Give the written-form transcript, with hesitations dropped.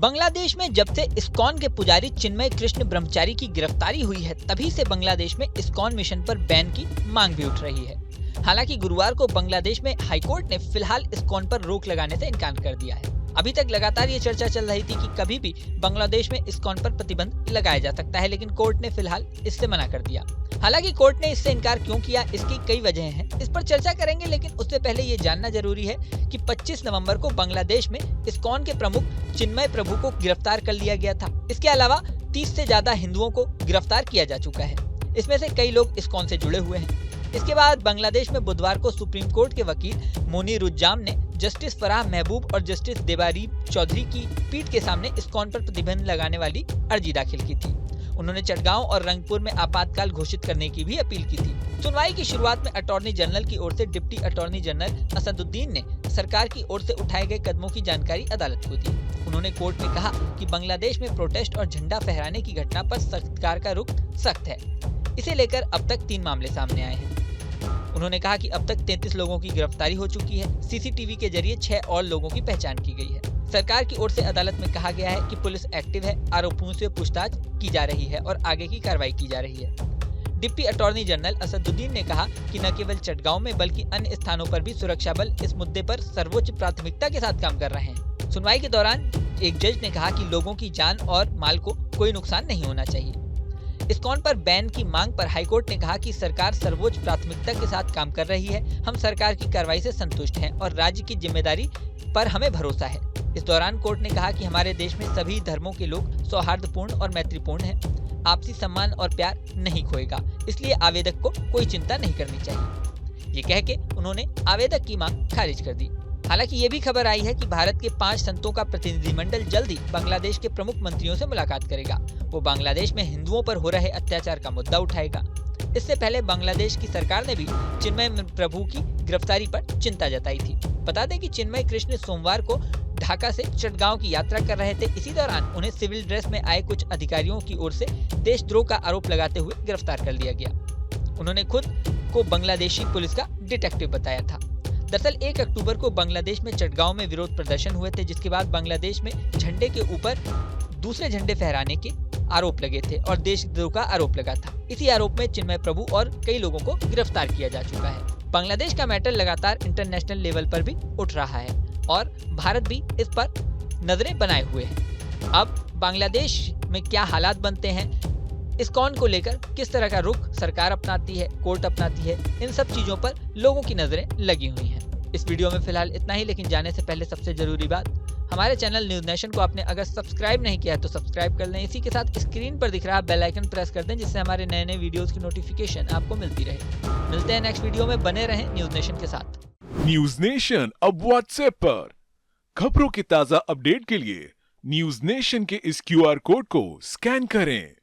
बांग्लादेश में जब से इस्कॉन के पुजारी चिन्मय कृष्ण ब्रह्मचारी की गिरफ्तारी हुई है, तभी से बांग्लादेश में इस्कॉन मिशन पर बैन की मांग भी उठ रही है। हालांकि गुरुवार को बांग्लादेश में हाईकोर्ट ने फिलहाल इस्कॉन पर रोक लगाने से इनकार कर दिया है। अभी तक लगातार ये चर्चा चल रही थी कि कभी भी बांग्लादेश में इस्कॉन पर प्रतिबंध लगाया जा सकता है, लेकिन कोर्ट ने फिलहाल इससे मना कर दिया। हालांकि कोर्ट ने इससे इनकार क्यों किया, इसकी कई वजहें हैं, इस पर चर्चा करेंगे। लेकिन उससे पहले ये जानना जरूरी है कि 25 नवंबर को बांग्लादेश में इस्कॉन के प्रमुख चिन्मय प्रभु को गिरफ्तार कर लिया गया था। इसके अलावा 30 से ज्यादा हिंदुओं को गिरफ्तार किया जा चुका है। इसमें से कई लोग इस्कॉन से जुड़े हुए हैं। इसके बाद बांग्लादेश में बुधवार को सुप्रीम कोर्ट के वकील मोनीरुज्जाम ने जस्टिस फराह महबूब और जस्टिस देबारीब चौधरी की पीठ के सामने इस्कॉन पर प्रतिबंध लगाने वाली अर्जी दाखिल की थी। उन्होंने चटगांव और रंगपुर में आपातकाल घोषित करने की भी अपील की थी। सुनवाई की शुरुआत में अटॉर्नी जनरल की ओर से डिप्टी अटॉर्नी जनरल असदुद्दीन ने सरकार की ओर से उठाए गए कदमों की जानकारी अदालत को दी। उन्होंने कोर्ट में कहा कि बांग्लादेश में प्रोटेस्ट और झंडा फहराने की घटना पर सरकार का रुख सख्त है। इसे लेकर अब तक 3 मामले सामने आए हैं। उन्होंने कहा कि अब तक 33 लोगों की गिरफ्तारी हो चुकी है। सीसीटीवी के जरिए 6 और लोगों की पहचान की गई है। सरकार की ओर से अदालत में कहा गया है कि पुलिस एक्टिव है, आरोपियों से पूछताछ की जा रही है और आगे की कार्रवाई की जा रही है। डिप्टी अटॉर्नी जनरल असदुद्दीन ने कहा कि न केवल चटगांव में बल्कि अन्य स्थानों पर भी सुरक्षा बल इस मुद्दे पर सर्वोच्च प्राथमिकता के साथ काम कर रहे हैं। सुनवाई के दौरान एक जज ने कहा कि लोगों की जान और माल को कोई नुकसान नहीं होना चाहिए। इस्कॉन पर बैन की मांग पर हाईकोर्ट ने कहा कि सरकार सर्वोच्च प्राथमिकता के साथ काम कर रही है। हम सरकार की कार्रवाई से संतुष्ट हैं और राज्य की जिम्मेदारी पर हमें भरोसा है। इस दौरान कोर्ट ने कहा कि हमारे देश में सभी धर्मों के लोग सौहार्दपूर्ण और मैत्रीपूर्ण हैं। आपसी सम्मान और प्यार नहीं खोएगा, इसलिए आवेदक को कोई चिंता नहीं करनी चाहिए। ये कह के उन्होंने आवेदक की मांग खारिज कर दी। हालांकि ये भी खबर आई है कि भारत के 5 संतों का प्रतिनिधिमंडल जल्द ही बांग्लादेश के प्रमुख मंत्रियों से मुलाकात करेगा। वो बांग्लादेश में हिंदुओं पर हो रहे अत्याचार का मुद्दा उठाएगा। इससे पहले बांग्लादेश की सरकार ने भी चिन्मय प्रभु की गिरफ्तारी पर चिंता जताई थी। बता दें कि चिन्मय कृष्ण सोमवार को ढाका से चटगांव की यात्रा कर रहे थे। इसी दौरान उन्हें सिविल ड्रेस में आए कुछ अधिकारियों की ओर से देशद्रोह का आरोप लगाते हुए गिरफ्तार कर लिया गया। उन्होंने खुद को बांग्लादेशी पुलिस का डिटेक्टिव बताया था। दरअसल 1 अक्टूबर को बांग्लादेश में चटगांव में विरोध प्रदर्शन हुए थे, जिसके बाद बांग्लादेश में झंडे के ऊपर दूसरे झंडे फहराने के आरोप लगे थे और देशद्रोह का आरोप लगा था। इसी आरोप में चिन्मय प्रभु और कई लोगों को गिरफ्तार किया जा चुका है। बांग्लादेश का मैटर लगातार इंटरनेशनल लेवल पर भी उठ रहा है और भारत भी इस पर नजरें बनाए हुए है। अब बांग्लादेश में क्या हालात बनते हैं, इस्कॉन को लेकर किस तरह का रुख सरकार अपनाती है, कोर्ट अपनाती है, इन सब चीजों पर लोगों की नजरें लगी हुई हैं। इस वीडियो में फिलहाल इतना ही, लेकिन जाने से पहले सबसे जरूरी बात, हमारे चैनल न्यूज नेशन को आपने अगर सब्सक्राइब नहीं किया है तो सब्सक्राइब कर लें। इसी के साथ स्क्रीन पर दिख रहा बेल आइकन प्रेस कर दें, जिससे हमारे नए वीडियोस की नोटिफिकेशन आपको मिलती रहे। मिलते हैं नेक्स्ट वीडियो में, बने रहें न्यूज नेशन के साथ। न्यूज नेशन अब व्हाट्सएप पर खबरों की ताजा अपडेट के लिए न्यूज नेशन के इस QR कोड को स्कैन करें।